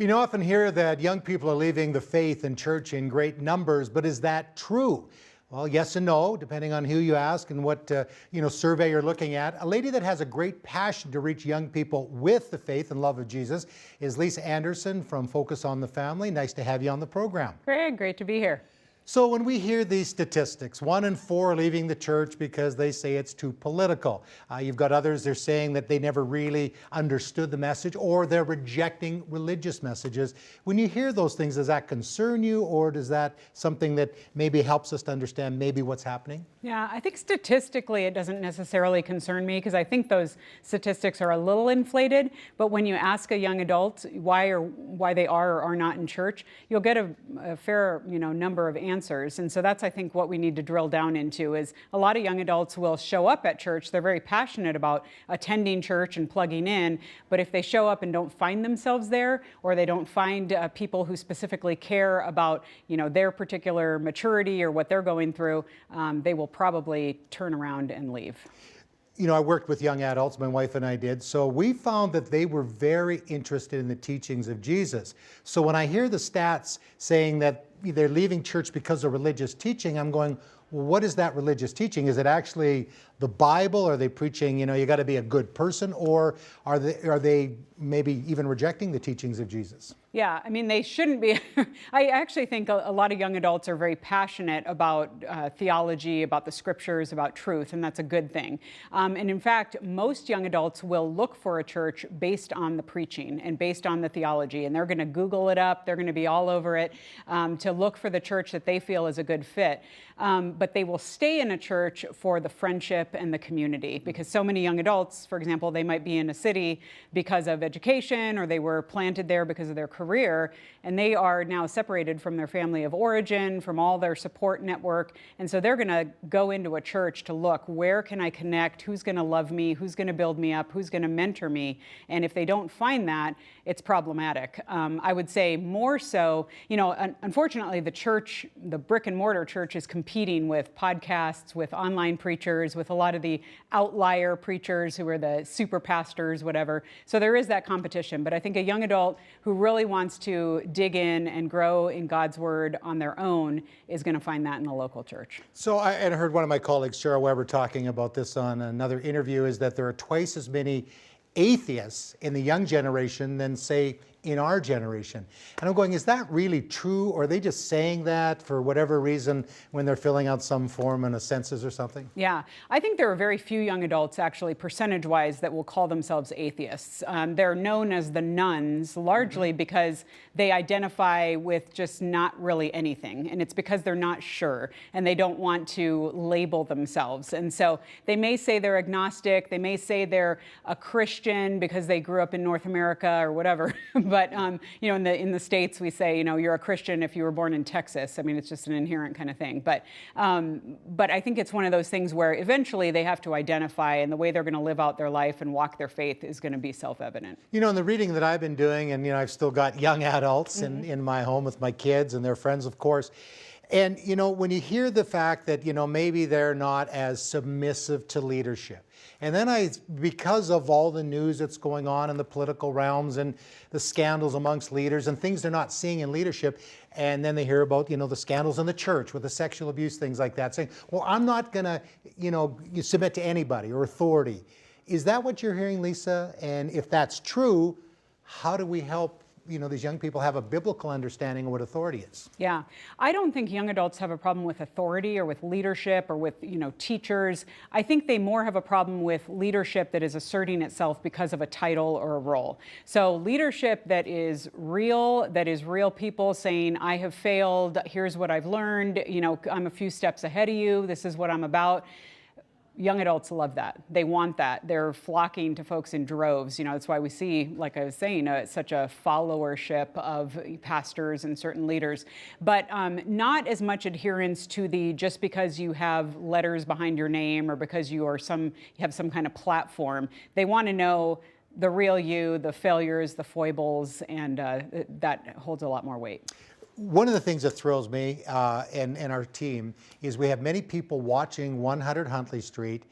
You know, often hear that young people are leaving the faith and church in great numbers, but is that true? Well, yes and no, depending on who you ask and what survey you're looking at. A lady that has a great passion to reach young people with the faith and love of Jesus is Lisa Anderson from Focus on the Family. Nice to have you on the program. Greg, great to be here. So when we hear these statistics, 1 in 4 are leaving the church because they say it's too political. You've got others, they're saying that they never really understood the message, or they're rejecting religious messages. When you hear those things, does that concern you, or is that something that maybe helps us to understand maybe what's happening? Yeah, I think statistically it doesn't necessarily concern me because I think those statistics are a little inflated. But when you ask a young adult why they are or are not in church, you'll get a fair number of answers. And so that's, I think, what we need to drill down into is a lot of young adults will show up at church. They're very passionate about attending church and plugging in. But if they show up and don't find themselves there, or they don't find people who specifically care about their particular maturity or what they're going through, they will probably turn around and leave. You know, I worked with young adults, my wife and I did, so we found that they were very interested in the teachings of Jesus. So when I hear the stats saying that they're leaving church because of religious teaching, I'm going, well, what is that religious teaching? Is it actually the Bible? Are they preaching, you got to be a good person? Or are they maybe even rejecting the teachings of Jesus? Yeah, I mean, they shouldn't be. I actually think a lot of young adults are very passionate about theology, about the scriptures, about truth, and that's a good thing. And in fact, most young adults will look for a church based on the preaching and based on the theology, and they're going to Google it up. They're going to be all over it to look for the church that they feel is a good fit. But they will stay in a church for the friendship and the community, because so many young adults, for example, they might be in a city because of education, or they were planted there because of their career, and they are now separated from their family of origin, from all their support network, and so they're going to go into a church to look, where can I connect, who's going to love me, who's going to build me up, who's going to mentor me, and if they don't find that, it's problematic. I would say more so, unfortunately the church, the brick and mortar church, is competing with podcasts, with online preachers, with a lot of the outlier preachers who are the super pastors, whatever, so there is that competition. But I think a young adult who really wants to dig in and grow in God's word on their own is going to find that in the local church. So I heard one of my colleagues, Cheryl Weber, talking about this on another interview, is that there are twice as many atheists in the young generation than, say, in our generation. And I'm going, is that really true? Or are they just saying that for whatever reason when they're filling out some form in a census or something? Yeah, I think there are very few young adults, actually, percentage-wise, that will call themselves atheists. They're known as the nuns, largely because they identify with just not really anything. And it's because they're not sure, and they don't want to label themselves. And so they may say they're agnostic, they may say they're a Christian because they grew up in North America or whatever. But in the States, we say, you're a Christian if you were born in Texas. I mean, it's just an inherent kind of thing. But I think it's one of those things where eventually they have to identify, and the way they're going to live out their life and walk their faith is going to be self-evident. In the reading that I've been doing, and I've still got young adults in my home with my kids and their friends, of course. And, when you hear the fact that, maybe they're not as submissive to leadership. And then because of all the news that's going on in the political realms and the scandals amongst leaders and things they're not seeing in leadership, and then they hear about, the scandals in the church with the sexual abuse, things like that, saying, well, I'm not going to, submit to anybody or authority. Is that what you're hearing, Lisa? And if that's true, how do we help these young people have a biblical understanding of what authority is? Yeah, I don't think young adults have a problem with authority or with leadership or with, teachers. I think they more have a problem with leadership that is asserting itself because of a title or a role. So leadership that is real people saying, I have failed, here's what I've learned, I'm a few steps ahead of you, this is what I'm about. Young adults love that. They want that. They're flocking to folks in droves. That's why we see, like I was saying, such a followership of pastors and certain leaders, but not as much adherence to the just because you have letters behind your name or because you have some kind of platform. They want to know the real you, the failures, the foibles, and that holds a lot more weight. One of the things that thrills me and our team is we have many people watching 100 Huntley Street.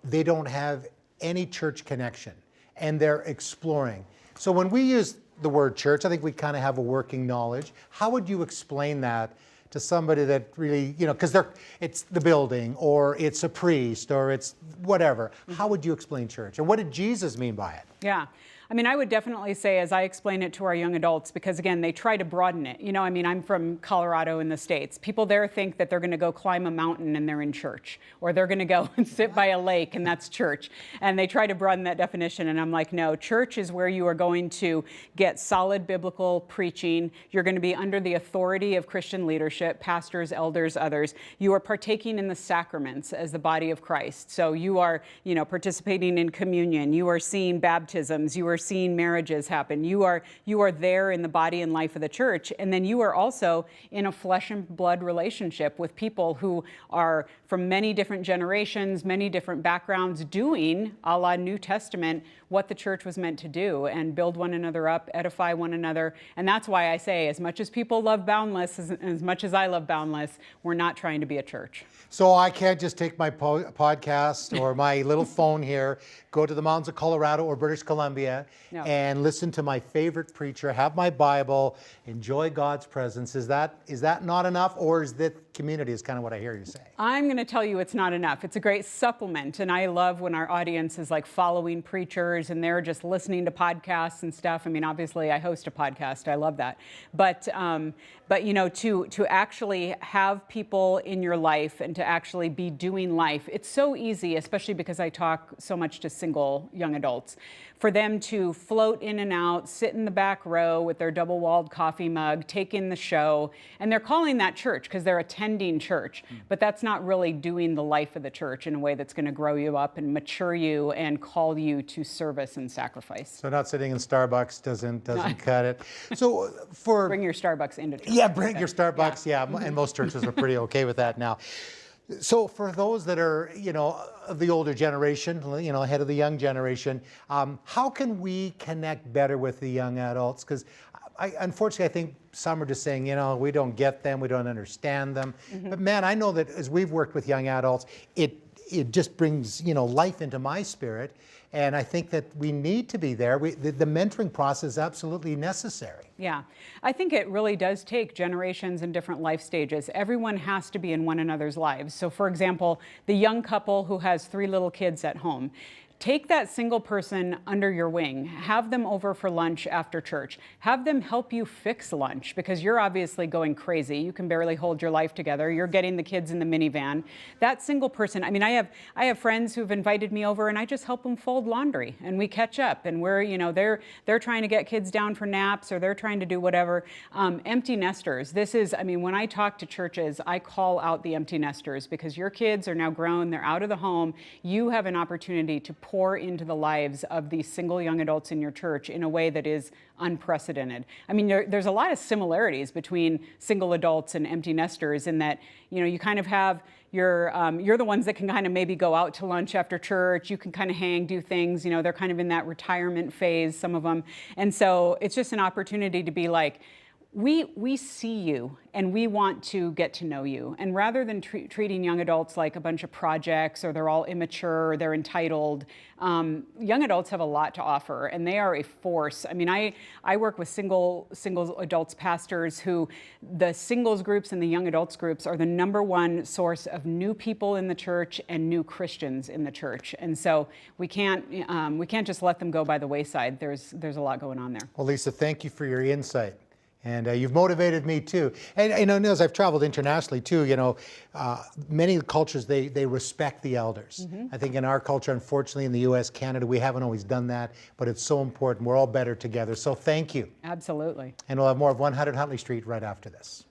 They don't have any church connection, and they're exploring. So when we use the word church. I think we kind of have a working knowledge. How would you explain that to somebody that really, because it's the building, or it's a priest, or it's whatever. How would you explain church? And what did Jesus mean by it? Yeah. I mean, I would definitely say, as I explain it to our young adults, because again, they try to broaden it. I'm from Colorado in the States. People there think that they're going to go climb a mountain and they're in church, or they're going to go and sit by a lake and that's church. And they try to broaden that definition. And I'm like, no, church is where you are going to get solid biblical preaching. You're going to be under the authority of Christian leadership, pastors, elders, others. You are partaking in the sacraments as the body of Christ. So you are, participating in communion. You are seeing baptisms. You are seeing marriages happen. You are there in the body and life of the church. And then you are also in a flesh and blood relationship with people who are from many different generations, many different backgrounds, doing, a la New Testament, what the church was meant to do, and build one another up, edify one another. And that's why I say, as much as people love Boundless, as much as I love Boundless, we're not trying to be a church. So I can't just take my podcast or my little phone here, go to the mountains of Colorado or British Columbia, and listen to my favorite preacher, have my Bible, enjoy God's presence. Is that not enough, or is that community is kind of what I hear you say? I'm going to tell you it's not enough. It's a great supplement, and I love when our audience is like following preachers and they're just listening to podcasts and stuff. I mean, obviously I host a podcast. I love that. But to actually have people in your life and to actually be doing life, it's so easy, especially because I talk so much to single young adults, for them to float in and out, sit in the back row with their double-walled coffee mug, take in the show, and they're calling that church because they're attending church, but that's not really doing the life of the church in a way that's going to grow you up and mature you and call you to service and sacrifice. So not sitting in Starbucks doesn't cut it. So bring your Starbucks into church. Yeah, bring your Starbucks. Yeah, and most churches are pretty okay with that now. So for those that are, of the older generation, ahead of the young generation, how can we connect better with the young adults? Because unfortunately, I think some are just saying, we don't get them, we don't understand them. But man, I know that as we've worked with young adults, it just brings, life into my spirit. And I think that we need to be there. The mentoring process is absolutely necessary. Yeah, I think it really does take generations and different life stages. Everyone has to be in one another's lives. So for example, the young couple who has 3 little kids at home, take that single person under your wing, have them over for lunch after church, have them help you fix lunch because you're obviously going crazy. You can barely hold your life together. You're getting the kids in the minivan. That single person, I mean, I have friends who've invited me over and I just help them fold laundry and we catch up and we're, they're trying to get kids down for naps or they're trying to do whatever. Empty nesters. When I talk to churches, I call out the empty nesters because your kids are now grown, they're out of the home. You have an opportunity to pour into the lives of these single young adults in your church in a way that is unprecedented. I mean, there's a lot of similarities between single adults and empty nesters in that, you kind of have you're the ones that can kind of maybe go out to lunch after church. You can kind of hang, do things, they're kind of in that retirement phase, some of them. And so it's just an opportunity to be like, we see you and we want to get to know you. And rather than treating young adults like a bunch of projects or they're all immature, or they're entitled, young adults have a lot to offer and they are a force. I mean, I work with single adults pastors who the singles groups and the young adults groups are the #1 source of new people in the church and new Christians in the church. And so we can't just let them go by the wayside. There's a lot going on there. Well, Lisa, thank you for your insight. And you've motivated me too. And as I've traveled internationally too, many cultures, they respect the elders. I think in our culture, unfortunately, in the US, Canada, we haven't always done that, but it's so important. We're all better together. So thank you. Absolutely. And we'll have more of 100 Huntley Street right after this.